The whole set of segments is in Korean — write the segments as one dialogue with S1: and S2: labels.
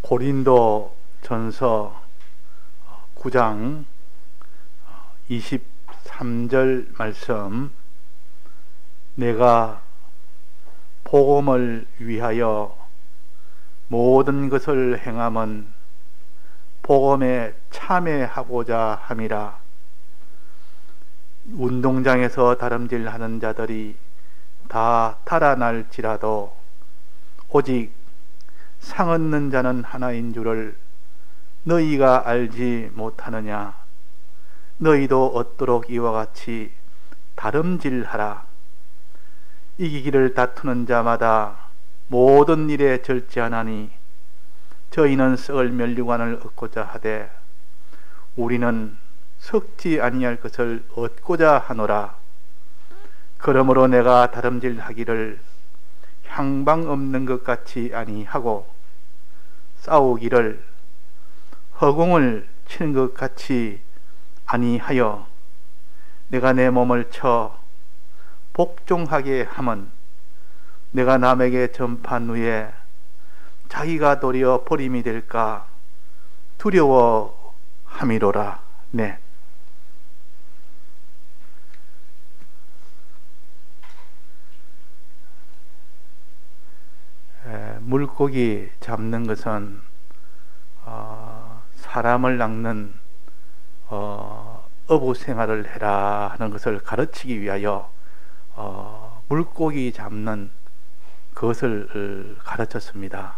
S1: 고린도 전서 9장 23절 말씀, 내가 복음을 위하여 모든 것을 행함은 복음에 참여하고자 함이라. 운동장에서 다름질하는 자들이 다 달아날지라도 오직 상 얻는 자는 하나인 줄을 너희가 알지 못하느냐. 너희도 얻도록 이와 같이 다름질하라. 이기기를 다투는 자마다 모든 일에 절제하나니 저희는 썩을 면류관을 얻고자 하되 우리는 썩지 아니할 것을 얻고자 하노라. 그러므로 내가 다름질하기를 향방 없는 것 같이 아니하고 싸우기를 허공을 치는 것 같이 아니하여 내가 내 몸을 쳐 복종하게 함은 내가 남에게 전판 후에 자기가 도리어 버림이 될까 두려워함이로라. 네. 물고기 잡는 것은 사람을 낚는 어부 생활을 해라 하는 것을 가르치기 위하여 물고기 잡는 그것을 가르쳤습니다.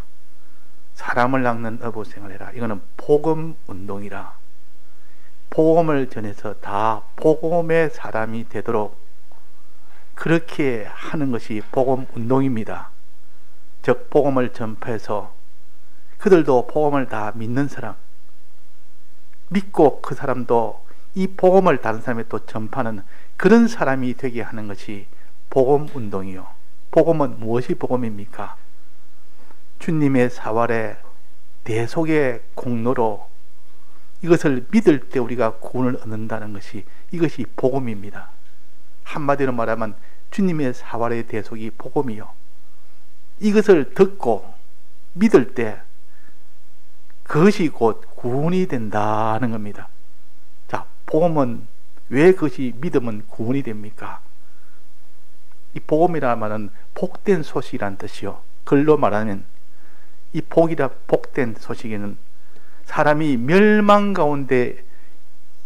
S1: 사람을 낚는 어부 생활을 해라. 이거는 복음 운동이라. 복음을 전해서 다 복음의 사람이 되도록 그렇게 하는 것이 복음 운동입니다. 즉 복음을 전파해서 그들도 복음을 다 믿는 사람, 믿고 그 사람도 이 복음을 다른 사람에 또 전파하는 그런 사람이 되게 하는 것이 복음 운동이요. 복음은 무엇이 복음입니까? 주님의 사활의 대속의 공로로 이것을 믿을 때 우리가 구원을 얻는다는 것이, 이것이 복음입니다. 한마디로 말하면 주님의 사활의 대속이 복음이요. 이것을 듣고 믿을 때 그것이 곧 구원이 된다는 겁니다. 자, 복음은 왜 그것이 믿으면 구원이 됩니까? 이 복음이라 말은 복된 소식이란 뜻이요. 글로 말하면 이 복된 소식에는 사람이 멸망 가운데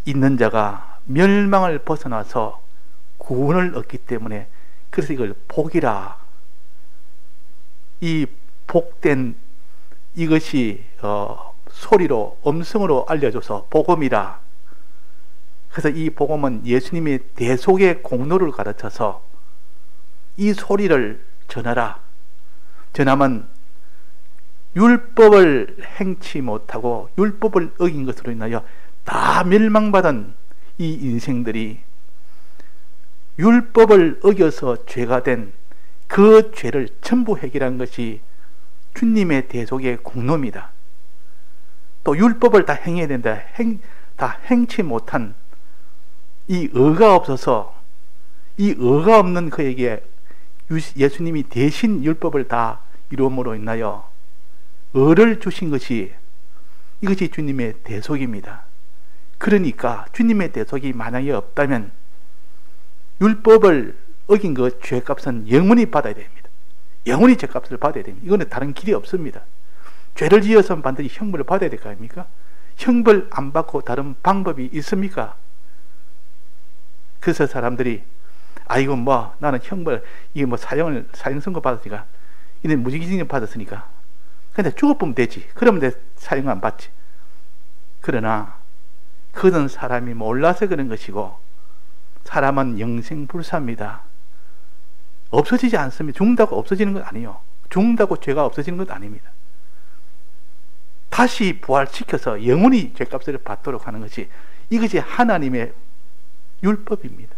S1: 있는 자가 멸망을 벗어나서 구원을 얻기 때문에 그래서 이걸 복이라. 이 복된 이것이 소리로 음성으로 알려줘서 복음이라. 그래서 이 복음은 예수님의 대속의 공로를 가르쳐서 이 소리를 전하라. 전하면 율법을 행치 못하고 율법을 어긴 것으로 인하여 다 멸망받은 이 인생들이 율법을 어겨서 죄가 된 그 죄를 전부 해결한 것이 주님의 대속의 공로입니다. 또 율법을 다 행해야 된다. 다 행치 못한 이 의가 없어서 이 의가 없는 그에게 예수님이 대신 율법을 다 이루음으로 인하여 의를 주신 것이, 이것이 주님의 대속입니다. 그러니까 주님의 대속이 만약에 없다면 율법을 어긴 그 죄값은 영원히 받아야 됩니다. 영원히 죄값을 받아야 됩니다. 이거는 다른 길이 없습니다. 죄를 지어서 반드시 형벌을 받아야 될 거 아닙니까? 형벌 안 받고 다른 방법이 있습니까? 그래서 사람들이 아이고 뭐 나는 형벌 이게 뭐 사형 선고 받았으니까 이는 무기징역 받았으니까 근데 죽어보면 되지. 그러면 내 사형 안 받지. 그러나 그는 사람이 몰라서 그런 것이고 사람은 영생불사입니다. 없어지지 않습니다. 죽는다고 없어지는 건 아니에요. 죽는다고 죄가 없어지는 것 아닙니다. 다시 부활시켜서 영원히 죄값을 받도록 하는 것이, 이것이 하나님의 율법입니다.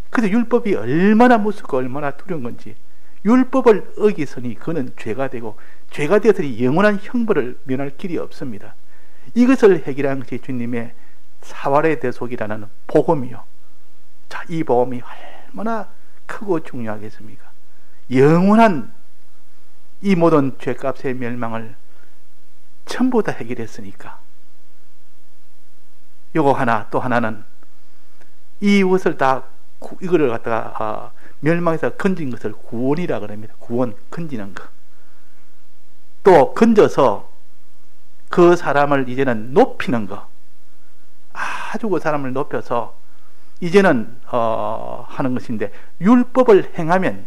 S1: 그래서 율법이 얼마나 무섭고 얼마나 두려운 건지, 율법을 어기서니 그는 죄가 되고 죄가 되어서니 영원한 형벌을 면할 길이 없습니다. 이것을 해결한 것이 주님의 사활의 대속이라는 복음이요. 자, 이 복음이 얼마나 크고 중요하겠습니까? 영원한 이 모든 죄값의 멸망을 전부 다 해결했으니까. 요거 하나, 또 하나는 이것을 다 이거를 갖다가 멸망에서 건진 것을 구원이라 그럽니다. 구원, 건지는 것. 또 건져서 그 사람을 이제는 높이는 것. 아주 그 사람을 높여서 이제는 하는 것인데, 율법을 행하면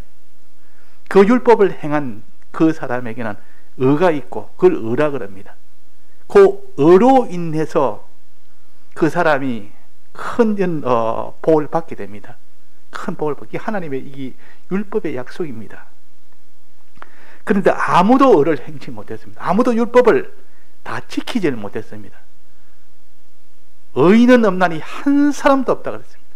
S1: 그 율법을 행한 그 사람에게는 의가 있고 그걸 의라 그럽니다. 그 의로 인해서 그 사람이 큰 복을 받게 됩니다. 큰 복을 받게. 하나님의 이 율법의 약속입니다. 그런데 아무도 의를 행치 못했습니다. 아무도 율법을 다 지키지를 못했습니다. 의인은 없나니 한 사람도 없다 그랬습니다.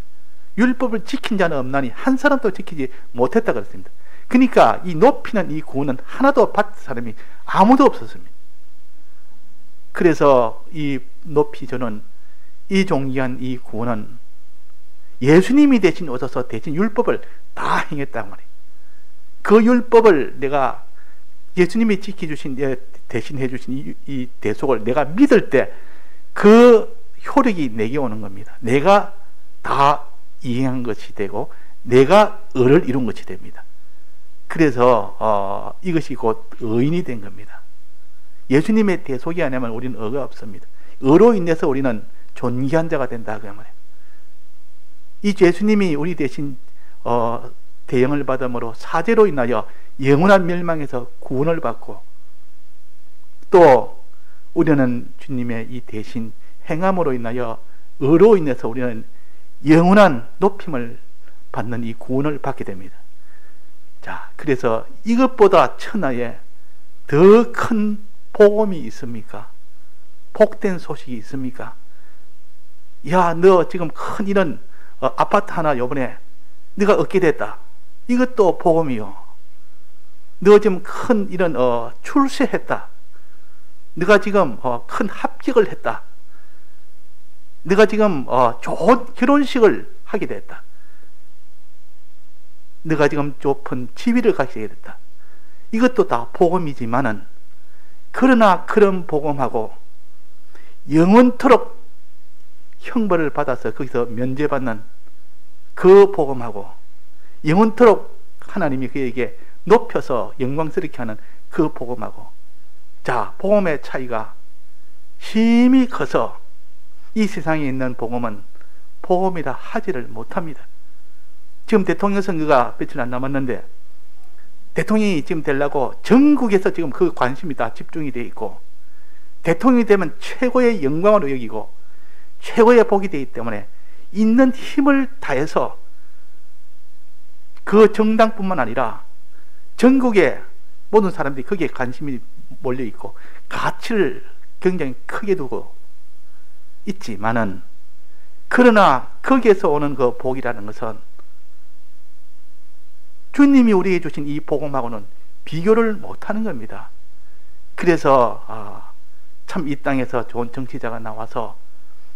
S1: 율법을 지킨 자는 없나니 한 사람도 지키지 못했다 그랬습니다. 그러니까 이 높이는 이 구원은 하나도 받은 사람이 아무도 없었습니다. 그래서 이 높이 저는 이 존귀한 이 구원은 예수님이 대신 오셔서 대신 율법을 다 행했단 말이에요. 그 율법을 내가 예수님이 지켜주신, 대신 해주신 이 대속을 내가 믿을 때 그 효력이 내게 오는 겁니다. 내가 다 이행한 것이 되고 내가 의를 이룬 것이 됩니다. 그래서 이것이 곧 의인이 된 겁니다. 예수님의 대속이 아니면 우리는 의가 없습니다. 의로 인해서 우리는 존귀한 자가 된다 그 말이에요. 이 예수님이 우리 대신 대형을 받음으로 사죄로 인하여 영원한 멸망에서 구원을 받고, 또 우리는 주님의 이 대신 행함으로 인하여 의로 인해서 우리는 영원한 높임을 받는 이 구원을 받게 됩니다. 자, 그래서 이것보다 천하에 더 큰 복음이 있습니까? 복된 소식이 있습니까? 야, 너 지금 큰 이런 아파트 하나 요번에 네가 얻게 됐다. 이것도 복음이요. 너 지금 큰 이런 출세했다. 네가 지금 큰 합격을 했다. 네가 지금 좋은 결혼식을 하게 됐다. 네가 지금 좁은 지위를 가지게 됐다. 이것도 다 복음이지만은, 그러나 그런 복음하고 영원토록 형벌을 받아서 거기서 면제받는 그 복음하고 영원토록 하나님이 그에게 높여서 영광스럽게 하는 그 복음하고, 자, 복음의 차이가 심히 커서 이 세상에 있는 복음은 복음이라 하지를 못합니다. 지금 대통령 선거가 며칠 안 남았는데 대통령이 지금 되려고 전국에서 지금 그 관심이 다 집중이 되어 있고, 대통령이 되면 최고의 영광으로 여기고 최고의 복이 되기 때문에 있는 힘을 다해서 그 정당뿐만 아니라 전국의 모든 사람들이 거기에 관심이 몰려 있고 가치를 굉장히 크게 두고 있지만은, 그러나 거기에서 오는 그 복이라는 것은 주님이 우리에게 주신 이 복음하고는 비교를 못하는 겁니다. 그래서 참 이 땅에서 좋은 정치자가 나와서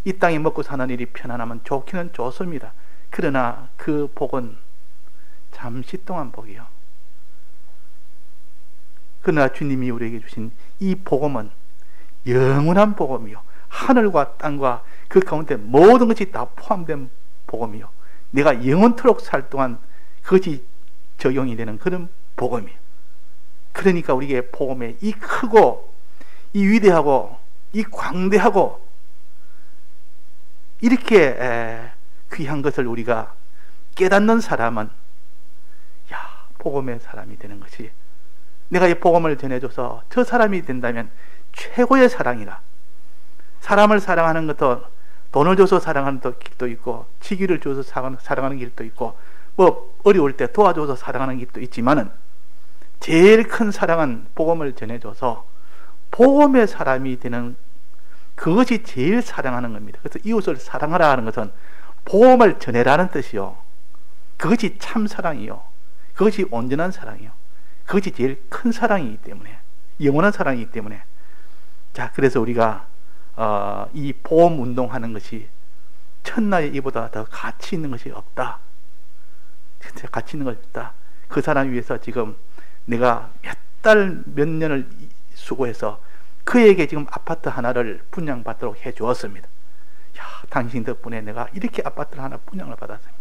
S1: 이 땅에 먹고 사는 일이 편안하면 좋기는 좋습니다. 그러나 그 복은 잠시 동안 복이요. 그러나 주님이 우리에게 주신 이 복음은 영원한 복음이요. 하늘과 땅과 그 가운데 모든 것이 다 포함된 복음이요. 내가 영원토록 살 동안 그것이 적용이 되는 그런 복음이에요. 그러니까 우리에게 복음의 이 크고 이 위대하고 이 광대하고 이렇게 귀한 것을 우리가 깨닫는 사람은 복음의 사람이 되는 것이, 내가 이 복음을 전해줘서 저 사람이 된다면 최고의 사랑이다. 사람을 사랑하는 것도 돈을 줘서 사랑하는 길도 있고, 직위를 줘서 사랑하는 길도 있고, 뭐 어려울 때 도와줘서 사랑하는 길도 있지만은 제일 큰 사랑은 복음을 전해줘서 복음의 사람이 되는 그것이 제일 사랑하는 겁니다. 그래서 이웃을 사랑하라 하는 것은 복음을 전해라는 뜻이요. 그것이 참 사랑이요. 그것이 온전한 사랑이요. 그것이 제일 큰 사랑이기 때문에, 영원한 사랑이기 때문에. 자, 그래서 우리가 이 복음 운동하는 것이 천하에 이보다 더 가치 있는 것이 없다. 가치 있는 것이 없다. 그 사람 위해서 지금 내가 몇 달, 몇 년을 수고해서 그 그에게 지금 아파트 하나를 분양받도록 해 주었습니다. 야, 당신 덕분에 내가 이렇게 아파트를 하나 분양을 받았습니다.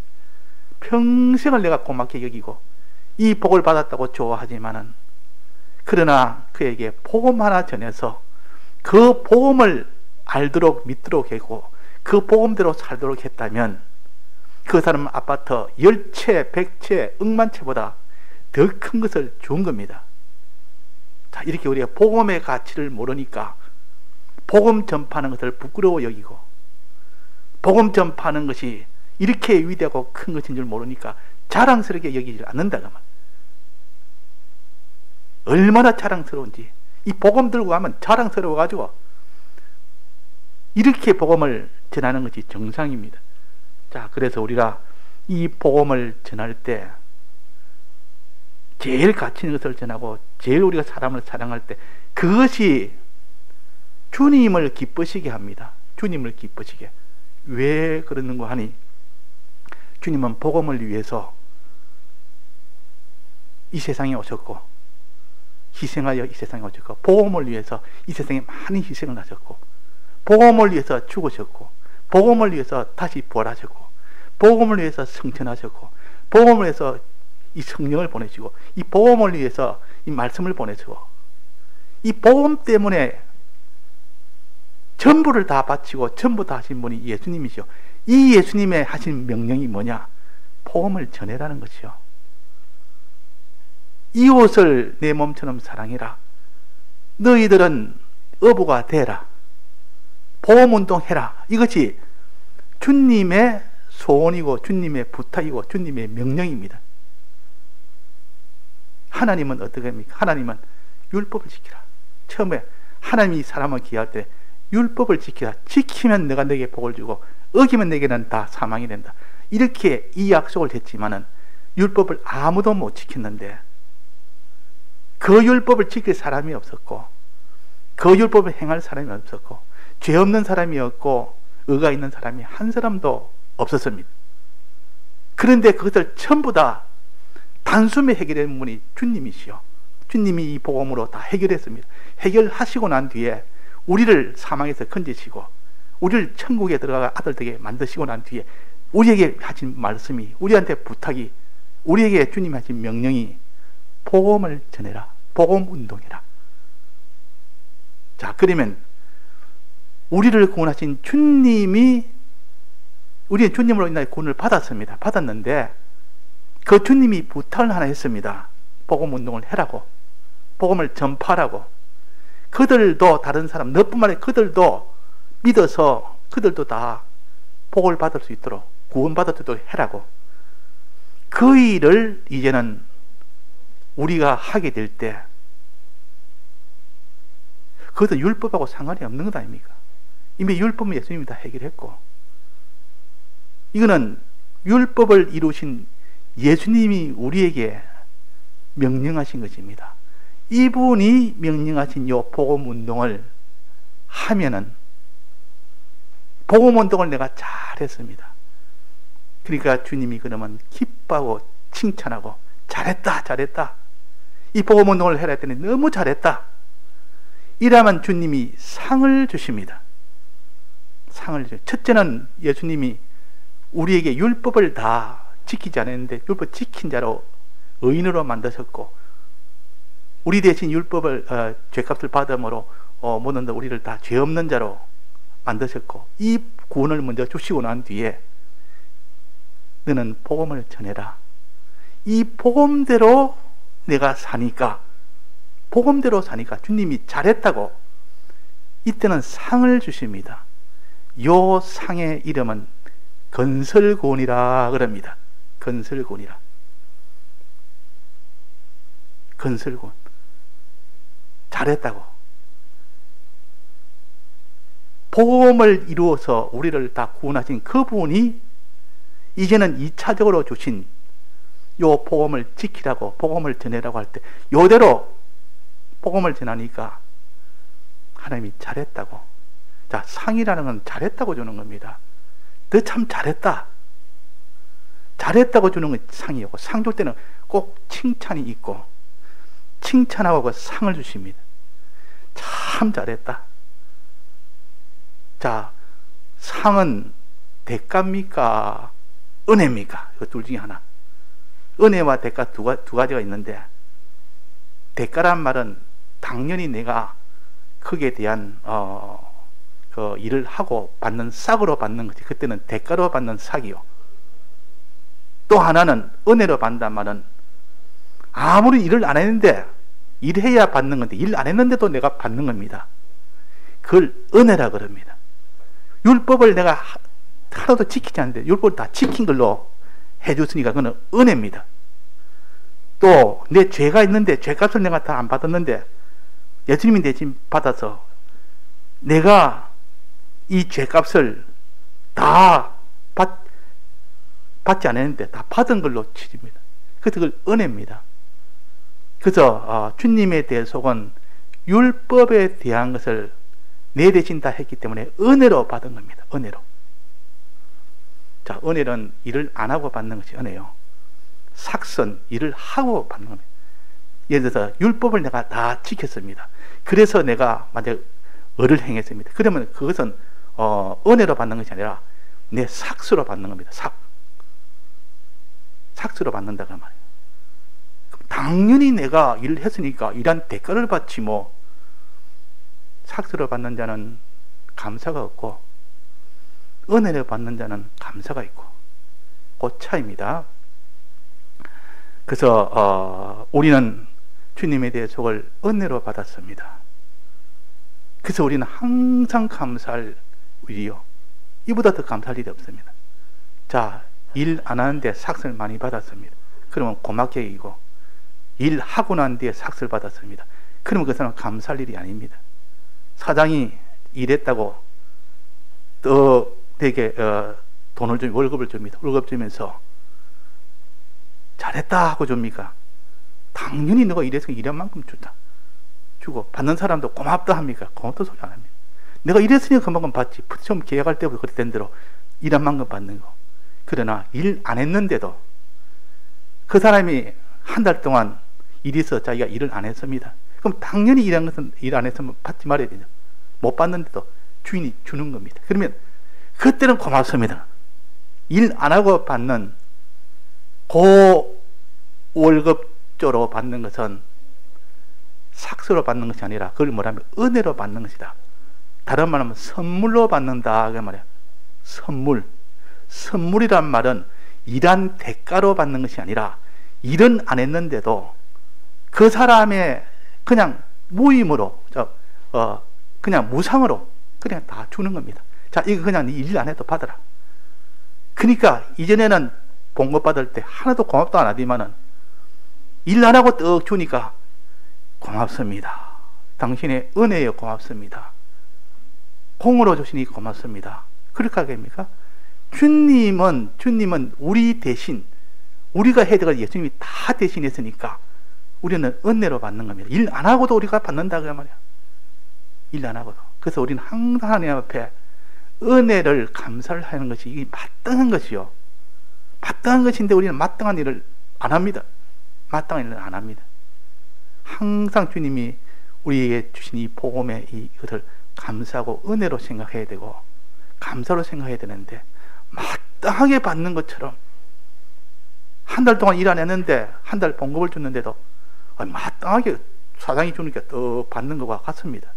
S1: 평생을 내가 고맙게 여기고 이 복을 받았다고 좋아하지만은, 그러나 그에게 복음 하나 전해서 그 복음을 알도록 믿도록 했고 그 복음대로 살도록 했다면 그 사람은 아파트 10채, 100채, 억만 채보다 더 큰 것을 준 겁니다. 자, 이렇게 우리가 복음의 가치를 모르니까 복음 전파하는 것을 부끄러워 여기고, 복음 전파하는 것이 이렇게 위대하고 큰 것인 줄 모르니까 자랑스럽게 여기지 않는다 그 말. 얼마나 자랑스러운지. 이 복음 들고 가면 자랑스러워 가지고 이렇게 복음을 전하는 것이 정상입니다. 자, 그래서 우리가 이 복음을 전할 때 제일 가치 있는 것을 전하고 제일 우리가 사람을 사랑할 때 그것이 주님을 기쁘시게 합니다. 주님을 기쁘시게. 왜 그러는가 하니, 주님은 복음을 위해서 이 세상에 오셨고 희생하여 이 세상에 오셨고, 복음을 위해서 이 세상에 많은 희생을 하셨고, 복음을 위해서 죽으셨고, 복음을 위해서 다시 부활하셨고, 복음을 위해서 성천하셨고, 복음을 위해서 이 성령을 보내시고, 이 복음을 위해서 이 말씀을 보내시고, 이 복음 때문에 전부를 다 바치고 전부 다 하신 분이 예수님이시오. 이 예수님의 하신 명령이 뭐냐? 복음을 전해라는 것이요. 이웃을 내 몸처럼 사랑해라. 너희들은 어부가 되라. 복음운동해라. 이것이 주님의 소원이고 주님의 부탁이고 주님의 명령입니다. 하나님은 어떻게 합니까? 하나님은 율법을 지키라. 처음에 하나님이 사람을 기할 때 율법을 지키라. 지키면 내가 내게 복을 주고 어기면 내게는 다 사망이 된다. 이렇게 이 약속을 했지만은 율법을 아무도 못 지켰는데, 그 율법을 지킬 사람이 없었고 그 율법을 행할 사람이 없었고 죄 없는 사람이었고 의가 있는 사람이 한 사람도 없었습니다. 그런데 그것을 전부 다 단숨에 해결한 분이 주님이시요. 주님이 이 복음으로 다 해결했습니다. 해결하시고 난 뒤에 우리를 사망에서 건지시고 우리를 천국에 들어가 아들 되게 만드시고 난 뒤에 우리에게 하신 말씀이, 우리한테 부탁이, 우리에게 주님이 하신 명령이 복음을 전해라. 복음 운동해라. 자, 그러면 우리를 구원하신 주님이, 우리는 주님으로 인하여 구원을 받았습니다. 받았는데 그 주님이 부탁을 하나 했습니다. 복음 운동을 해라고, 복음을 전파하라고. 그들도, 다른 사람, 너뿐만 아니라 그들도 믿어서 그들도 다 복을 받을 수 있도록, 구원받을 수 있도록 해라고. 그 일을 이제는 우리가 하게 될 때 그것도 율법하고 상관이 없는 것 아닙니까? 이미 율법은 예수님이 다 해결했고, 이거는 율법을 이루신 예수님이 우리에게 명령하신 것입니다. 이분이 명령하신 이 복음 운동을 하면은, 복음 운동을 내가 잘했습니다. 그러니까 주님이 그러면 기뻐하고 칭찬하고, 잘했다, 잘했다. 이 복음 운동을 해라 했더니 너무 잘했다. 이라면 주님이 상을 주십니다. 상을 주십니다. 첫째는 예수님이 우리에게 율법을 다 지키지 않았는데 율법 지킨 자로, 의인으로 만드셨고, 우리 대신 율법을 죄값을 받음으로 모든 우리를 다 죄 없는 자로 만드셨고, 이 구원을 먼저 주시고 난 뒤에 너는 복음을 전해라. 이 복음대로 내가 사니까, 복음대로 사니까 주님이 잘했다고 이때는 상을 주십니다. 요 상의 이름은 건설구원이라 그럽니다. 건설구원이라. 건설구원. 잘했다고. 복음을 이루어서 우리를 다 구원하신 그분이 이제는 2차적으로 주신 요 복음을 지키라고, 복음을 전해라고 할 때 요대로 복음을 전하니까 하나님이 잘했다고. 자, 상이라는 건 잘했다고 주는 겁니다. 너 참 잘했다. 잘했다고 주는 건 상이고, 상 줄 때는 꼭 칭찬이 있고 칭찬하고 그 상을 주십니다. 참 잘했다. 자, 상은 대가입니까? 은혜입니까? 이거 둘 중에 하나. 은혜와 대가 두 가지가 있는데, 대가란 말은 당연히 내가 거기에 대한 그 일을 하고 받는 싹으로 받는 거지. 그때는 대가로 받는 싹이요. 또 하나는 은혜로 받는단 말은 아무리 일을 안 했는데, 일해야 받는 건데 일 안 했는데도 내가 받는 겁니다. 그걸 은혜라 그럽니다. 율법을 내가 하나도 지키지 않는데 율법을 다 지킨 걸로 해줬으니까 그건 은혜입니다. 또 내 죄가 있는데 죄값을 내가 다 안 받았는데 예수님이 대신 받아서 내가 이 죄값을 다 받지 않았는데 다 받은 걸로 치집니다. 그래서 그걸 은혜입니다. 그래서 주님의 대속은 율법에 대한 것을 내 대신 다 했기 때문에 은혜로 받은 겁니다. 은혜로. 자, 은혜는 일을 안 하고 받는 것이 은혜요. 삭선, 일을 하고 받는 겁니다. 예를 들어서 율법을 내가 다 지켰습니다. 그래서 내가 만약 을을 행했습니다. 그러면 그것은 은혜로 받는 것이 아니라 내 삭수로 받는 겁니다. 삭수로 받는다고 말이에요. 당연히 내가 일을 했으니까 일한 대가를 받지 뭐. 삭수를 받는 자는 감사가 없고 은혜를 받는 자는 감사가 있고, 그 차이입니다. 그래서 우리는 주님에 대해 속을 은혜로 받았습니다. 그래서 우리는 항상 감사할 일이요, 이보다 더 감사할 일이 없습니다. 자, 일 안 하는데 삭스를 많이 받았습니다. 그러면 고맙게 여기고, 일하고 난 뒤에 삭스를 받았습니다. 그러면 그 사람은 감사할 일이 아닙니다. 사장이 일했다고 더 되게 돈을 좀, 월급을 줍니다. 월급 주면서 잘했다 하고 줍니까? 당연히 너가 일해서 일한 만큼 주고, 받는 사람도 고맙다 합니까? 고맙다 소리 안 합니다. 내가 일했으니까 그만큼 받지. 처음 계약할 때부터 그랬던 대로 일한 만큼 받는 거. 그러나 일 안 했는데도 그 사람이 한 달 동안 일이 있어 자기가 일을 안 했습니다. 그럼 당연히 일한 것은 일 안 했으면 받지 말아야 되죠. 못 받는데도 주인이 주는 겁니다. 그러면 그때는 고맙습니다. 일 안 하고 받는 그 월급조로 받는 것은 삭스로 받는 것이 아니라 그걸 뭐라면 은혜로 받는 것이다. 다른 말하면 선물로 받는다 그 말이야. 선물이란 말은 일한 대가로 받는 것이 아니라 일은 안 했는데도 그 사람의 그냥 무임으로, 그냥 무상으로 그냥 다 주는 겁니다. 자, 이거 그냥 일 안 해도 받아라. 그러니까 이전에는 봉급 받을 때 하나도 고맙도 안 하더니만은 일 안 하고 떡 주니까 고맙습니다. 당신의 은혜에 고맙습니다. 공으로 주시니 고맙습니다. 그렇게 하겠습니까? 주님은 우리 대신, 우리가 해야 될 예수님이 다 대신했으니까 우리는 은혜로 받는 겁니다. 일 안 하고도 우리가 받는다 그 말이야. 일 안 하고도. 그래서 우리는 항상 하나님 앞에 은혜를 감사를 하는 것이 이게 마땅한 것이요. 마땅한 것인데 우리는 마땅한 일을 안 합니다. 마땅한 일을 안 합니다. 항상 주님이 우리에게 주신 이 복음의 이것을 감사하고 은혜로 생각해야 되고 감사로 생각해야 되는데, 마땅하게 받는 것처럼 한 달 동안 일 안 했는데 한 달 봉급을 줬는데도 마땅하게 사장이 주니까 더 받는 것과 같습니다.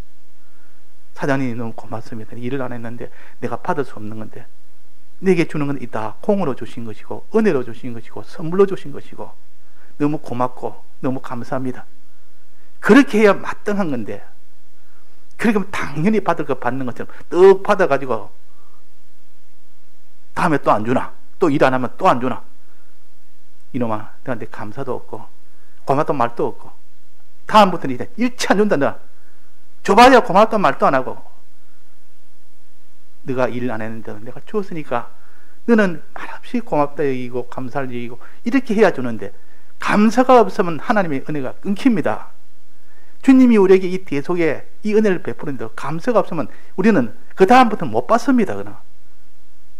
S1: 사장님이 너무 고맙습니다. 일을 안 했는데 내가 받을 수 없는 건데 내게 주는 건 다 공으로 주신 것이고 은혜로 주신 것이고 선물로 주신 것이고 너무 고맙고 너무 감사합니다. 그렇게 해야 마땅한 건데, 그렇게 하면 당연히 받을 거 받는 것처럼 떡 받아가지고 다음에 또 안 주나? 또 일 안 하면 또 안 주나? 이놈아, 너한테 감사도 없고 고맙다는 말도 없고 다음부터는 이제 일치 안 준다. 너 줘봐야 고맙다는 말도 안 하고, 네가 일을 안 했는데 내가 주었으니까 너는 말없이 고맙다 여기고 감사를 여기고 이렇게 해야 주는데, 감사가 없으면 하나님의 은혜가 끊깁니다. 주님이 우리에게 이 대속에 이 은혜를 베푸는데 감사가 없으면 우리는 그 다음부터는 못 받습니다. 그러나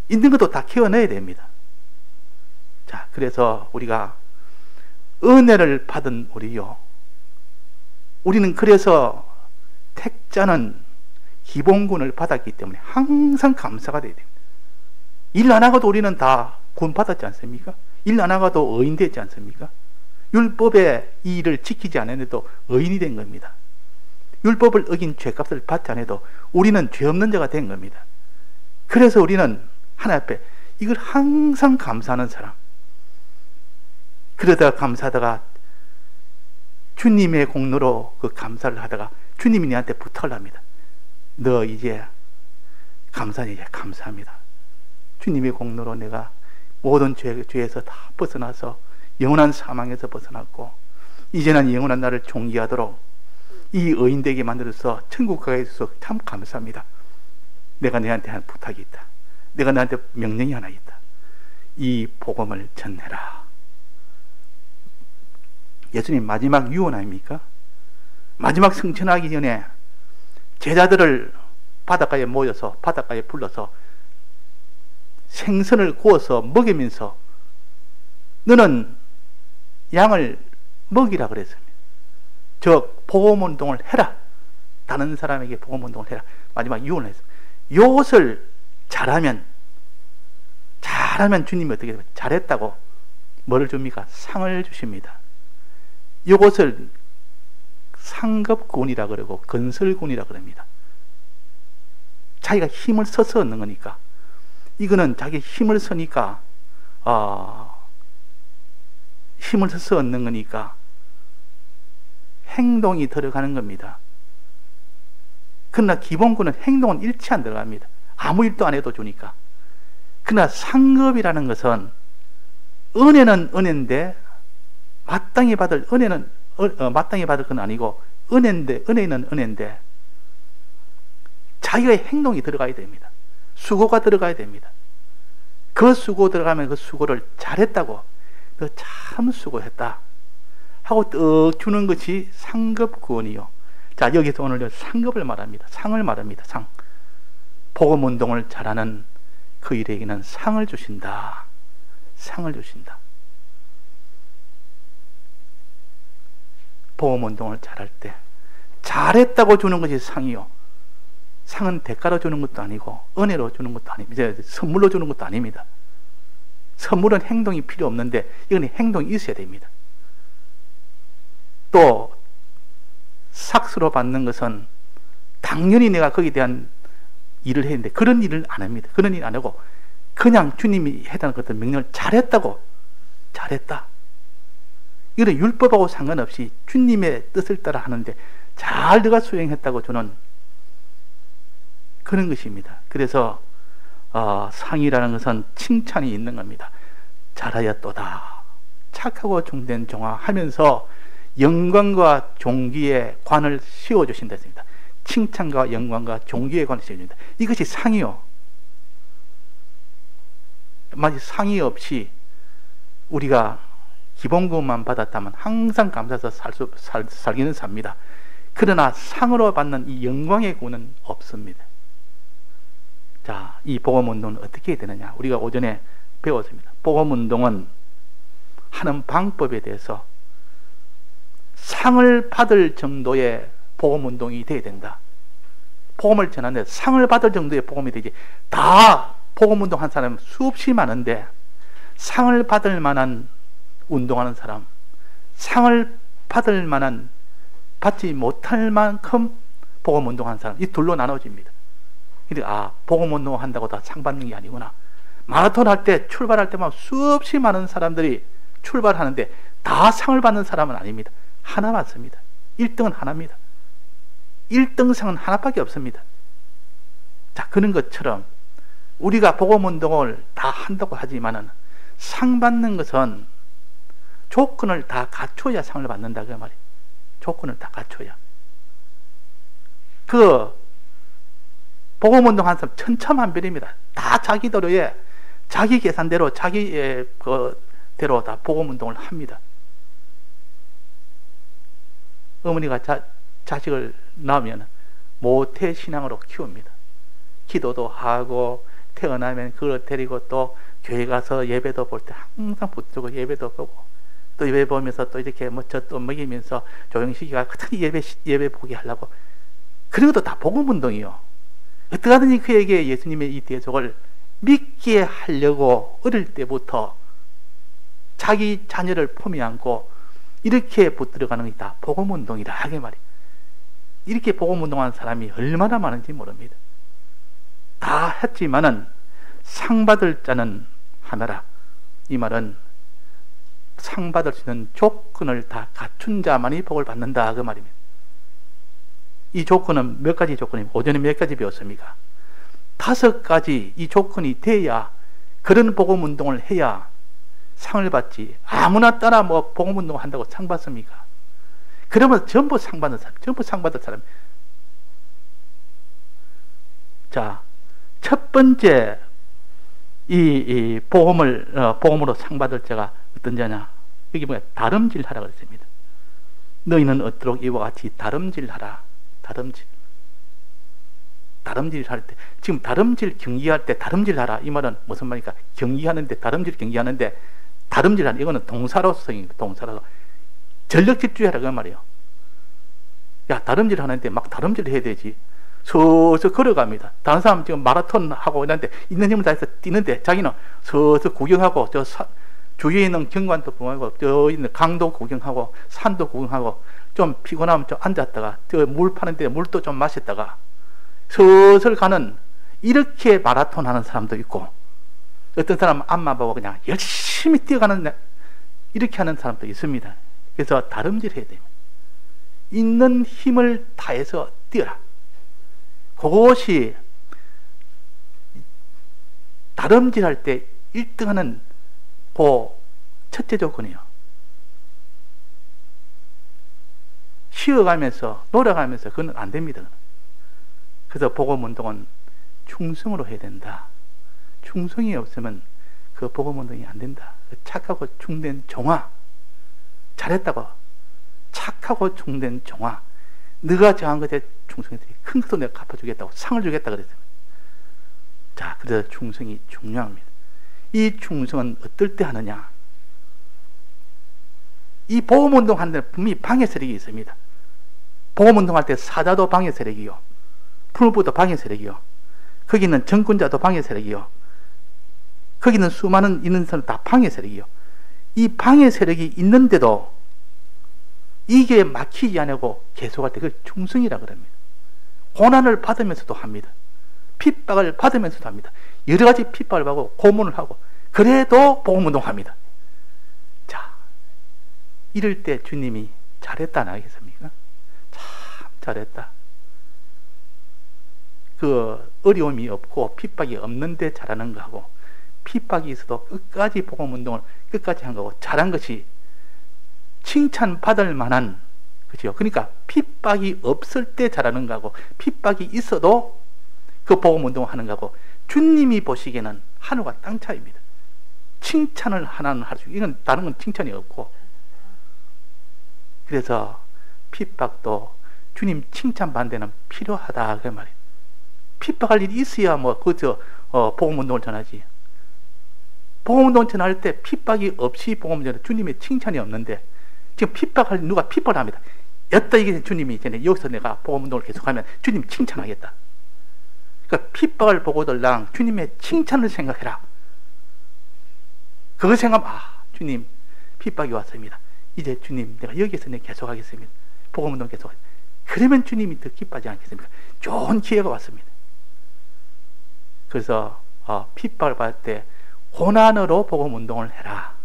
S1: 있는 것도 다 키워내야 됩니다. 자, 그래서 우리가 은혜를 받은 우리요, 우리는 그래서 택자는 기본군을 받았기 때문에 항상 감사가 돼야 됩니다. 일 안 하고도 우리는 다 군 받았지 않습니까? 일 안 하고도 의인 되지 않습니까? 율법의 이 일을 지키지 않아도 의인이 된 겁니다. 율법을 어긴 죄값을 받지 않아도 우리는 죄 없는 자가 된 겁니다. 그래서 우리는 하나님 앞에 이걸 항상 감사하는 사람. 그러다가 감사하다가 주님의 공로로 그 감사를 하다가 주님이 내한테 부탁을 합니다. 너 이제 감사니 이제 감사합니다. 주님의 공로로 내가 모든 죄에서 다 벗어나서 영원한 사망에서 벗어났고 이제는 영원한 나를 존귀하도록 이 의인 되게 만들어서 천국 가게 해줘서 참 감사합니다. 내가 너한테 한 부탁이 있다. 내가 너한테 명령이 하나 있다. 이 복음을 전해라. 예수님 마지막 유언 아닙니까? 마지막 승천하기 전에 제자들을 바닷가에 모여서 바닷가에 불러서 생선을 구워서 먹이면서 너는 양을 먹이라 그랬습니다. 저 복음운동을 해라. 다른 사람에게 복음운동을 해라. 마지막 유언을 했습니다. 이것을 잘하면 주님이 어떻게 됩니까? 잘했다고 뭐를 줍니까? 상을 주십니다. 이것을 상급군이라 그러고 건설군이라 그럽니다. 자기가 힘을 써서 얻는 거니까. 이거는 자기 힘을 쓰니까 힘을 써서 얻는 거니까 행동이 들어가는 겁니다. 그러나 기본군은 행동은 일치 안 들어갑니다. 아무 일도 안 해도 주니까. 그러나 상급이라는 것은 은혜는 은혜인데 마땅히 받을 은혜는 마땅히 받을 건 아니고 은혜는 은혜인데 자기의 행동이 들어가야 됩니다. 수고가 들어가야 됩니다. 그 수고 들어가면 그 수고를 잘했다고 너 참 수고했다 하고 떡 주는 것이 상급구원이요. 자, 여기서 오늘 상급을 말합니다. 상을 말합니다. 상. 복음운동을 잘하는 그 일에게는 상을 주신다. 상을 주신다. 복음운동을 잘할 때 잘했다고 주는 것이 상이요. 상은 대가로 주는 것도 아니고 은혜로 주는 것도 아닙니다. 선물로 주는 것도 아닙니다. 선물은 행동이 필요 없는데 이건 행동이 있어야 됩니다. 또 삭스로 받는 것은 당연히 내가 거기에 대한 일을 했는데 그런 일을 안 합니다. 그런 일 안 하고 그냥 주님이 해달라는 것들 명령을 잘했다고 잘했다. 이거는 율법하고 상관없이 주님의 뜻을 따라 하는데 잘 내가 수행했다고 주는 그런 것입니다. 그래서 상이라는 것은 칭찬이 있는 겁니다. 잘하였도다. 착하고 종된 종아 하면서 영광과 존귀의 관을 씌워주신다 했습니다. 칭찬과 영광과 존귀의 관을 씌워준다. 이것이 상이요. 만약 상이 없이 우리가 기본급만 받았다면 항상 감사해서 살기는 삽니다. 그러나 상으로 받는 이 영광의 구는 없습니다. 자, 이 복음운동은 어떻게 해야 되느냐? 우리가 오전에 배웠습니다. 복음운동은 하는 방법에 대해서 상을 받을 정도의 복음운동이 돼야 된다. 복음을 전하는데 상을 받을 정도의 복음이 되지. 다 복음운동 한 사람 수없이 많은데 상을 받을 만한 운동하는 사람, 상을 받을 만한 받지 못할 만큼 복음운동하는 사람, 이 둘로 나눠집니다. 그러니까 복음운동 한다고 다 상 받는 게 아니구나. 마라톤 할 때 출발할 때만 수없이 많은 사람들이 출발하는데 다 상을 받는 사람은 아닙니다. 하나 받습니다. 1등은 하나입니다. 1등상은 하나밖에 없습니다. 자, 그런 것처럼 우리가 복음운동을 다 한다고 하지만은 상 받는 것은 조건을 다 갖춰야 상을 받는다 그 말이에요. 조건을 다 갖춰야. 그 복음운동 하는 사람 천차만별입니다. 다 자기대로에 자기 계산대로 자기의 그대로 다 복음운동을 합니다. 어머니가 자식을 낳으면 모태신앙으로 키웁니다. 기도도 하고 태어나면 그걸 데리고 또 교회 가서 예배도 볼 때 항상 붙들고 예배도 보고 또 예배 보면서 또 이렇게 또 먹이면서 조영식이가 같은 예배 보게 하려고 그런 것도 다 복음운동이요. 어떻게든지 그에게 예수님의 이 대속을 믿게 하려고 어릴 때부터 자기 자녀를 품에 안고 이렇게 붙들어가는 게 다 복음운동이라 하게 말이에요. 이렇게 복음운동하는 사람이 얼마나 많은지 모릅니다. 다 했지만은 상 받을 자는 하나라. 이 말은 상 받을 수 있는 조건을 다 갖춘 자만이 복을 받는다 그 말입니다. 이 조건은 몇 가지 조건입니까? 오전에 몇 가지 배웠습니까? 5가지 이 조건이 돼야, 그런 복음운동을 해야 상을 받지. 아무나 따라 뭐 복음운동 한다고 상 받습니까? 그러면 전부 상 받는 사람, 전부 상 받을 사람. 자, 첫 번째 이 복음으로 상 받을 자가 어떤 자냐? 여기 뭐야? 다름질하라 그랬습니다. 너희는 어도록 이와 같이 다름질하라. 다름질할 때, 지금 다름질 경기할 때 다름질하라 이 말은 무슨 말입니까? 경기하는데, 다름질 경기하는데 다름질하는, 이거는 동사로서입니다. 동사로 전력 질주하라 그 말이에요. 야, 다름질 하는데 막 다름질 해야 되지. 서서 걸어갑니다. 다른 사람 지금 마라톤 하고 있는데 있는 힘을 다해서 뛰는데 자기는 서서 구경하고, 주위에 있는 경관도 보고, 저 있는 강도 구경하고, 산도 구경하고, 좀 피곤하면 좀 앉았다가, 저 물 파는데 물도 좀 마셨다가 서슬 가는, 이렇게 마라톤 하는 사람도 있고, 어떤 사람은 앞만 보고 그냥 열심히 뛰어가는, 이렇게 하는 사람도 있습니다. 그래서 다름질 해야 됩니다. 있는 힘을 다해서 뛰어라. 그것이 다름질할 때 1등하는 그 첫째 조건이에요. 쉬어가면서 놀아가면서 그건 안 됩니다. 그래서 복음운동은 충성으로 해야 된다. 충성이 없으면 그 복음운동이 안 된다. 착하고 충된 종아, 잘했다고, 착하고 충된 종아, 네가 정한 것에 충성했더니 큰 것도 내가 갚아주겠다고 상을 주겠다 그랬습니다. 자, 그래서 충성이 중요합니다. 이 충성은 어떨 때 하느냐? 이 복음운동 하는 데 분명히 방해 세력이 있습니다. 복음운동 할 때 사자도 방해 세력이요, 풀부도 방해 세력이요, 거기는 정권자도 방해 세력이요, 거기는 수많은 있는 사람 다 방해 세력이요. 이 방해 세력이 있는데도 이게 막히지 않고 계속할 때 그걸 충성이라 그럽니다. 고난을 받으면서도 합니다. 핍박을 받으면서도 합니다. 여러 가지 핍박을 받고 고문을 하고, 그래도 복음운동 합니다. 자, 이럴 때 주님이 잘했다 안 하겠습니까? 참 잘했다. 그 어려움이 없고 핍박이 없는데 잘하는 거하고, 핍박이 있어도 끝까지 복음운동을 끝까지 한 거고 잘한 것이 칭찬받을 만한, 그죠? 그러니까 핍박이 없을 때 잘하는 거하고, 핍박이 있어도 그 복음운동을 하는 거하고, 주님이 보시기에는 하늘과 땅 차이입니다. 칭찬을 하나는 할 수, 이건 다른 건 칭찬이 없고, 그래서 핍박도 주님 칭찬받는 데는 필요하다 그 말이에요. 핍박할 일이 있어야 뭐 그저 복음운동을 전하지. 복음운동 전할 때 핍박이 없이 복음운동, 주님의 칭찬이 없는데, 지금 핍박할, 누가 핍박을 합니다. 여따 이게 주님이 전에 여기서 내가 복음운동을 계속하면 주님 칭찬하겠다. 그러니까 핍박을 보고들랑 주님의 칭찬을 생각해라. 그거 생각하면, 아, 주님 핍박이 왔습니다. 이제 주님 내가 여기서 내가 계속하겠습니다. 복음운동 계속하겠습니다. 그러면 주님이 더 기뻐하지 않겠습니까? 좋은 기회가 왔습니다. 그래서 핍박을 받을 때 고난으로 복음운동을 해라.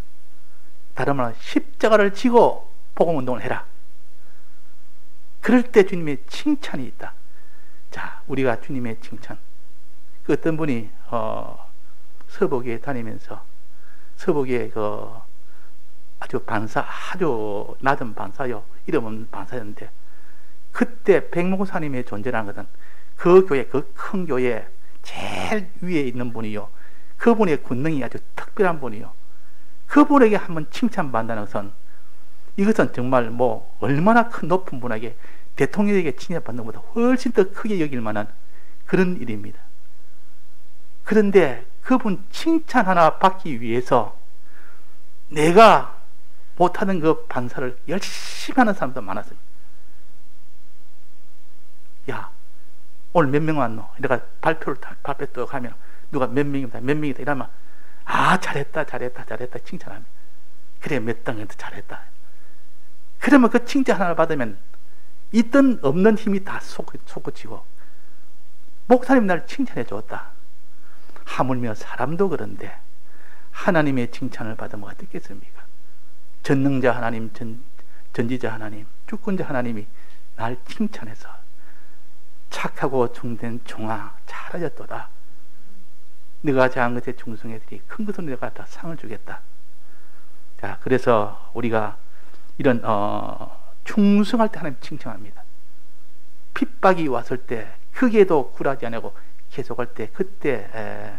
S1: 다른 말로 십자가를 지고 복음운동을 해라. 그럴 때 주님의 칭찬이 있다. 자, 우리가 주님의 칭찬, 그 어떤 분이 서복에 다니면서, 서복에 그 아주 낮은 반사요, 이름 없는 반사였는데, 그때 백목사님의 존재라는 것은 그 교회, 그 큰 교회 제일 위에 있는 분이요, 그분의 권능이 아주 특별한 분이요, 그분에게 한번 칭찬받는다는 것은, 이것은 정말 뭐 얼마나 큰 높은 분에게, 대통령에게 칭찬받는 것보다 훨씬 더 크게 여길 만한 그런 일입니다. 그런데 그분 칭찬 하나 받기 위해서 내가 못하는 그 반사를 열심히 하는 사람도 많았습니다. 야, 오늘 몇 명 왔노? 내가 발표 또 하면 누가 몇 명이다, 몇 명이다 이러면 아, 잘했다, 잘했다, 잘했다 칭찬합니다. 그래, 몇 등한테 잘했다. 그러면 그 칭찬 하나를 받으면 있던 없는 힘이 다 솟구치고, 목사님 날 칭찬해 줬다. 하물며 사람도 그런데 하나님의 칭찬을 받으면 어떻겠습니까? 전능자 하나님, 전지자 하나님, 주권자 하나님이 날 칭찬해서 착하고 종된 종아 잘하였도다. 네가 작은 것에 충성해들이 큰 것은 내가 다 상을 주겠다. 자, 그래서 우리가 이런 충성할 때 하나님 칭찬합니다. 핍박이 왔을 때 크게도 굴하지 않고 계속할 때 그때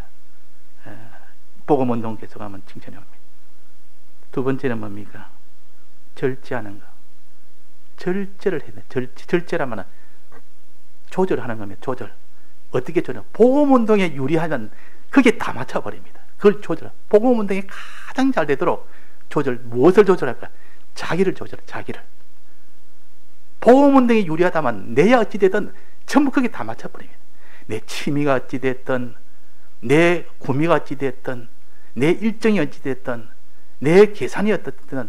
S1: 복음운동 계속하면 칭찬이 옵니다. 두 번째는 뭡니까? 절제하는 거. 절제를 해야 돼. 절제라면 조절하는 겁니다. 조절. 어떻게 조절? 복음운동에 유리하면 그게 다 맞춰버립니다. 그걸 조절. 복음운동이 가장 잘 되도록 조절. 무엇을 조절할까? 자기를 조절해. 자기를. 복음운동에 유리하다면 내야 어찌되든 전부 그게 다 맞춰버립니다. 내 취미가 어찌됐든, 내 구미가 어찌됐든, 내 일정이 어찌됐든, 내 계산이 어떻든,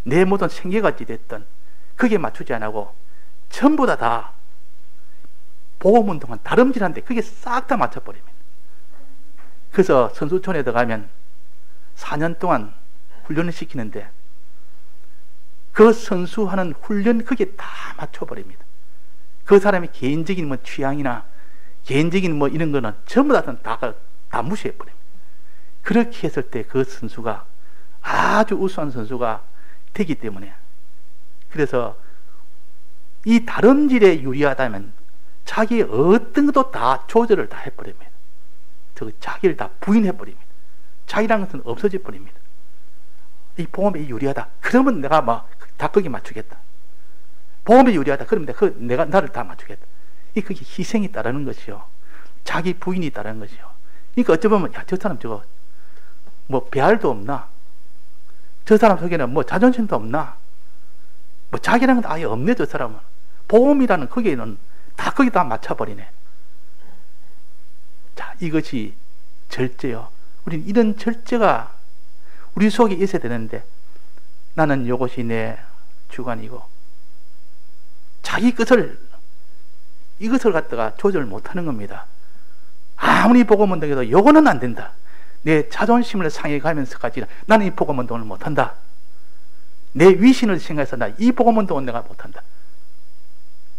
S1: 내 모든 생계가 어찌됐든 그게 맞추지 않고 전부 다 복음운동은 다름질한데 그게 싹 다 맞춰버립니다. 그래서 선수촌에 들어가면 4년 동안 훈련을 시키는데 그 선수하는 훈련 그게 다 맞춰버립니다. 그 사람의 개인적인 뭐 취향이나 개인적인 뭐 이런 거는 전부 다 무시해버립니다. 그렇게 했을 때 그 선수가 아주 우수한 선수가 되기 때문에, 그래서 이 다름질에 유리하다면 자기 어떤 것도 다 조절을 다 해버립니다. 자기를 다 부인해버립니다. 자기라는 것은 없어져 버립니다. 이 복음에 유리하다. 그러면 내가 다 거기 맞추겠다. 복음에 유리하다. 그러면 내가 나를 다 맞추겠다. 그게 희생이 따르는 것이요. 자기 부인이 따르는 것이요. 그러니까 어쩌면 야, 저 사람 저거 뭐 배알도 없나? 저 사람 속에는 뭐 자존심도 없나? 뭐 자기라는 건 아예 없네. 저 사람은 복음이라는 거기에는 다 거기다 맞춰버리네. 자, 이것이 절제요. 우리는 이런 절제가 우리 속에 있어야 되는데 나는 이것이 내 주관이고 자기 이것을 갖다가 조절 못하는 겁니다. 아무리 복음운동해도 이거는 안 된다. 내 자존심을 상해 가면서까지 나는 이 복음운동을 못한다. 내 위신을 생각해서 나 이 복음운동은 내가 못한다.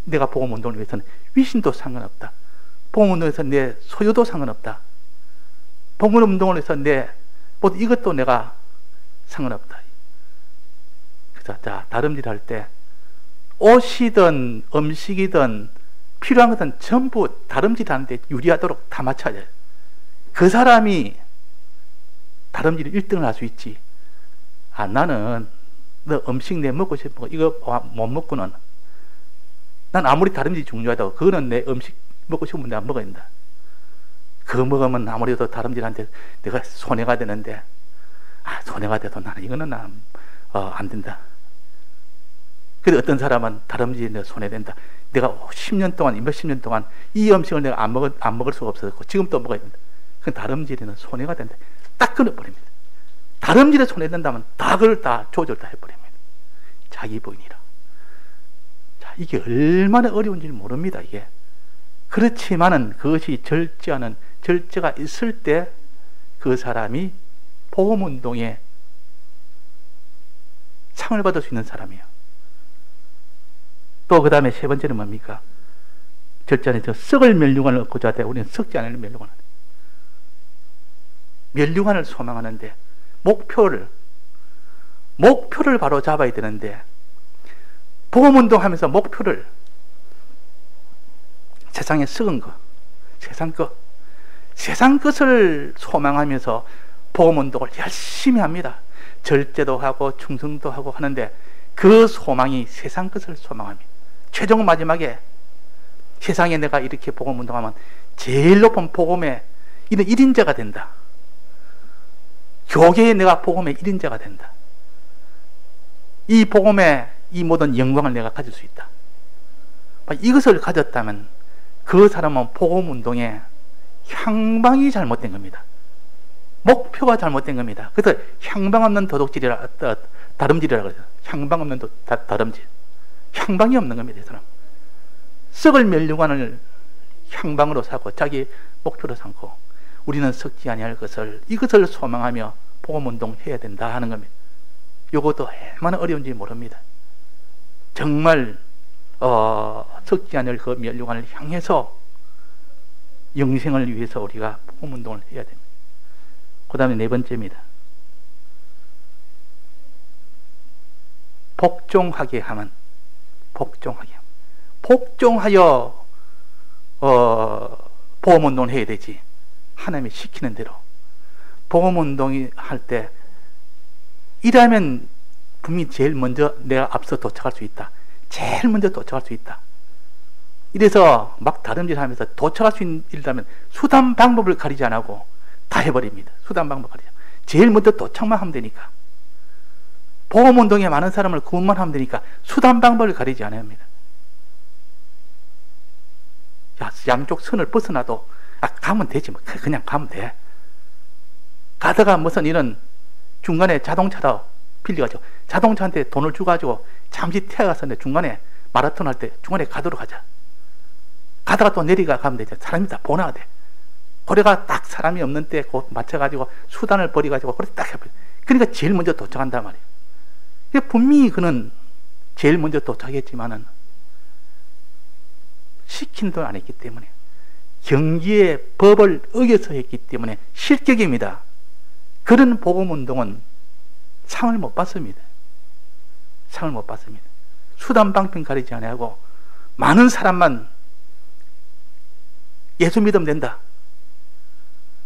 S1: 내가 복음운동을 위해서는 위신도 상관없다. 복음운동에서 내 소유도 상관없다. 복음운동을 해서 이것도 내가 상관없다. 그래서 자, 다름질 할 때 옷이든 음식이든 필요한 것은 전부 다름질 하는데 유리하도록 다 맞춰야 돼요. 그 사람이 다름질 1등을 할 수 있지. 아, 나는 너 음식 내 먹고 싶은 거 이거 못 먹고는 난 아무리 다름질이 중요하다고 그거는 내 음식 먹고 싶으면 내가 먹어야 된다. 그거 먹으면 아무래도 다름질한테 내가 손해가 되는데 손해가 돼도 나는 이거는 안 된다. 그래도 어떤 사람은 다름질이 내가 손해된다. 내가 10년 동안 몇십 년 동안 이 음식을 내가 안 먹을 수가 없었고 지금 또 먹어야 된다. 그 다름질에는 손해가 된다. 딱 끊어버립니다. 다름질에 손해된다면 그걸 다 조절 다 해버립니다. 자기 부인이라. 자, 이게 얼마나 어려운지 모릅니다. 이게. 그렇지만은 그것이 절제가 있을 때 그 사람이 복음운동에 상을 받을 수 있는 사람이에요. 또 그 다음에 세 번째는 뭡니까? 절제는 썩을 멸류관을 얻고자 하되 우리는 썩지 않을 멸류관을. 멸류관을 소망하는데 목표를 바로 잡아야 되는데 복음운동 하면서 목표를 세상에 썩은 거, 세상 것을 소망하면서 복음운동을 열심히 합니다. 절제도 하고 충성도 하고 하는데 그 소망이 세상 것을 소망합니다. 최종 마지막에 세상에 내가 이렇게 복음운동하면 제일 높은 복음의 이런 1인자가 된다. 교계에 내가 복음의 1인자가 된다. 이 복음의 이 모든 영광을 내가 가질 수 있다. 이것을 가졌다면 그 사람은 복음운동에 향방이 잘못된 겁니다. 목표가 잘못된 겁니다. 그래서 향방 없는 도둑질이라, 다름질이라고 그래요. 향방 없는 다름질. 향방이 없는 겁니다. 이 사람. 썩을 면류관을 향방으로 삼고 자기 목표로 삼고 우리는 썩지 아니할 것을, 이것을 소망하며 복음운동 해야 된다 하는 겁니다. 이것도 얼마나 어려운지 모릅니다. 정말 썩지 않을 그 면류관을 향해서 영생을 위해서 우리가 복음운동을 해야 됩니다. 그 다음에 네 번째입니다. 복종하게 하면, 복종하여 복음운동을 해야 되지. 하나님이 시키는 대로. 복음운동이 할 때 이라면 분명히 제일 먼저 내가 앞서 도착할 수 있다. 제일 먼저 도착할 수 있다. 이래서 막 다름질하면서 도착할 수 있는 일이라면 수단 방법을 가리지 안 하고 다 해버립니다. 수단 방법 가리지. 제일 먼저 도착만 하면 되니까. 복음운동에 많은 사람을 구원만 하면 되니까 수단 방법을 가리지 않아야 합니다. 양쪽 선을 벗어나도 가면 되지 뭐. 그냥 가면 돼. 가다가 무슨 이런 중간에 자동차로 빌려가지고 자동차한테 돈을 주가지고 잠시 태워가서 중간에 마라톤 할 때 중간에 가도록 하자. 가다가 또 내리가 가면 되죠. 사람이 다 보나야 돼. 고래가 딱 사람이 없는 때 곧 맞춰가지고 수단을 버려가지고 그래 딱 해버려. 그러니까 제일 먼저 도착한단 말이에요. 분명히 그는 제일 먼저 도착했지만은 시킨 돈 안 했기 때문에, 경기의 법을 어겨서 했기 때문에 실격입니다. 그런 복음운동은 상을 못 받습니다. 상을 못 받습니다. 수단 방편 가리지 않고 많은 사람만 예수 믿으면 된다.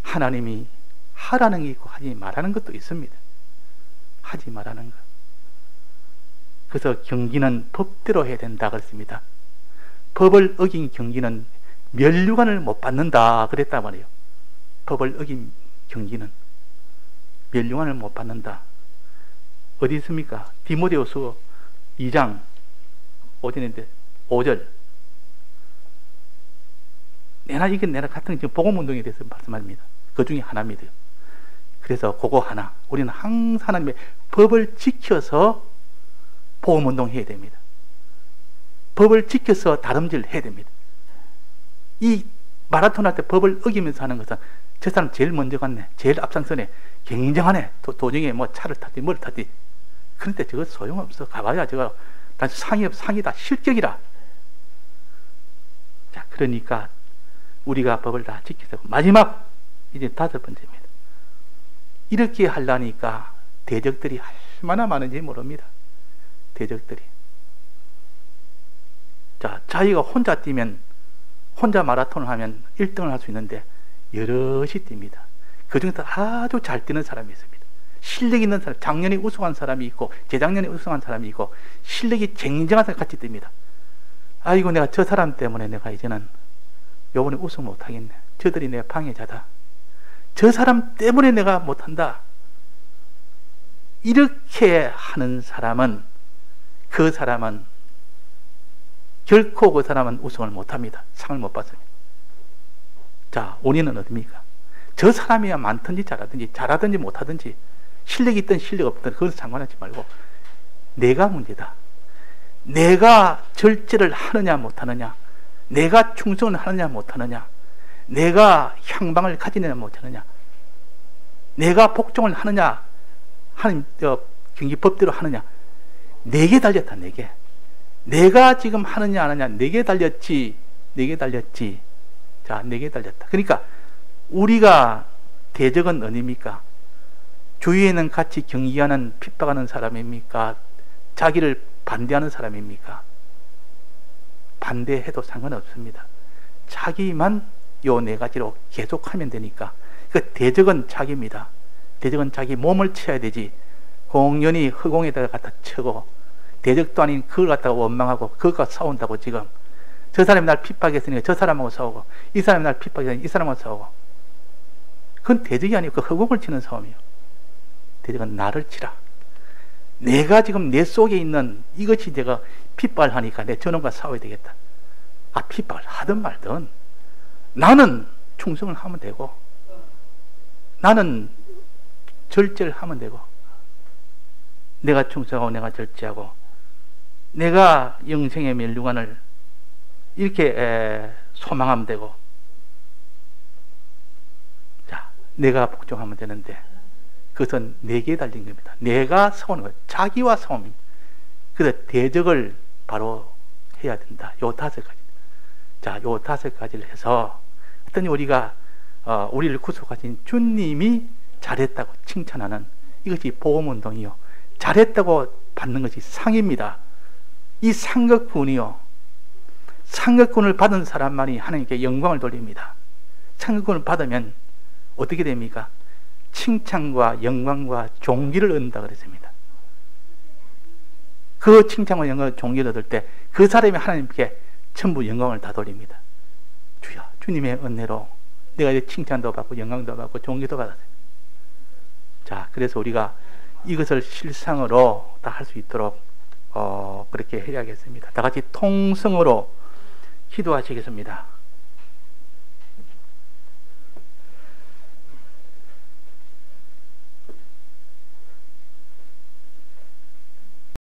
S1: 하나님이 하라는 게 있고 하지 말라는 것도 있습니다. 하지 말라는 것. 그래서 경기는 법대로 해야 된다 그랬습니다. 법을 어긴 경기는 면류관을 못 받는다 그랬단 말이에요. 법을 어긴 경기는 면류관을 못 받는다. 어디 있습니까? 디모데후서 2장 5절. 내가 같은 지금 복음운동에 대해서 말씀합니다. 그 중에 하나입니다. 그래서 그거 하나, 우리는 항상 하나님의 법을 지켜서 복음운동 해야 됩니다. 법을 지켜서 다름질 해야 됩니다. 이 마라톤 할 때 법을 어기면서 하는 것은 저 사람 제일 먼저 갔네, 제일 앞장서네, 굉장하네, 도중에 뭐 차를 탔디 뭘 탔디. 그런데 저거 소용없어. 가봐야 저거 단지 상이다, 실격이라. 자, 그러니까 우리가 법을 다 지켜서 마지막 이제 5번째입니다. 이렇게 하려니까 대적들이 얼마나 많은지 모릅니다. 대적들이. 자, 자기가 혼자 뛰면, 혼자 마라톤을 하면 1등을 할 수 있는데 여럿이 뜁니다. 그 중에서 아주 잘 뛰는 사람이 있습니다. 실력 있는 사람, 작년에 우승한 사람이 있고 재작년에 우승한 사람이 있고 실력이 쟁쟁한 사람이 같이 뜁니다. 아이고, 내가 저 사람 때문에 내가 이제는 요번에 우승 못하겠네. 저들이 내 방해자다. 저 사람 때문에 내가 못한다. 이렇게 하는 사람은, 그 사람은 결코 그 사람은 우승을 못합니다. 상을 못 받습니다. 자, 원인은 어디입니까? 저 사람이야 많든지 잘하든지 못하든지, 실력이 있든 실력 없든 그것은 상관하지 말고 내가 문제다. 내가 절제를 하느냐 못하느냐, 내가 충성을 하느냐 못하느냐, 내가 향방을 가지느냐 못하느냐, 내가 복종을 하느냐, 하는 경기 법대로 하느냐, 내게 달렸다. 내가 지금 하느냐 안 하느냐, 내게 달렸지. 자, 내게 달렸다. 그러니까 우리가 대적은 어디입니까? 주위에는 같이 경기하는, 핍박하는 사람입니까? 자기를 반대하는 사람입니까? 반대해도 상관없습니다. 자기만 요 4가지로 계속하면 되니까. 그 대적은 자기입니다. 대적은 자기 몸을 쳐야 되지, 공연히 허공에다가 갖다 쳐고 대적도 아닌 그걸 갖다가 원망하고 그것과 싸운다고. 지금 저 사람이 날 핍박했으니까 저 사람하고 싸우고, 이 사람이 날 핍박했으니까 이 사람하고 싸우고. 그건 대적이 아니고 그 허공을 치는 싸움이에요. 대적은 나를 치라. 내가 지금 내 속에 있는 이것이 내가 핍박을 하니까 내 저놈과 싸워야 되겠다. 핍박을 하든 말든 나는 충성을 하면 되고, 나는 절제를 하면 되고, 내가 충성하고 내가 절제하고, 내가 영생의 멸류관을 이렇게 소망하면 되고, 자, 내가 복종하면 되는데, 그것은 내게 달린 겁니다. 내가 싸우는 거예요. 자기와 싸움입니다. 그래서 대적을 바로 해야 된다. 요 5가지. 자, 요 5가지를 해서 어떤 우리가 우리를 구속하신 주님이 잘했다고 칭찬하는 이것이 복음운동이요. 잘했다고 받는 것이 상입니다. 이 상급군이요. 상급군을 받은 사람만이 하나님께 영광을 돌립니다. 상급군을 받으면 어떻게 됩니까? 칭찬과 영광과 존귀를 얻는다 그랬습니다. 그 칭찬과 영광과 존귀를 얻을 때 그 사람이 하나님께 전부 영광을 다 돌립니다. 주여, 주님의 은혜로 내가 이제 칭찬도 받고 영광도 받고 존귀도 받았어요. 자, 그래서 우리가 이것을 실상으로 다 할 수 있도록 그렇게 해야겠습니다. 다 같이 통성으로 기도하시겠습니다.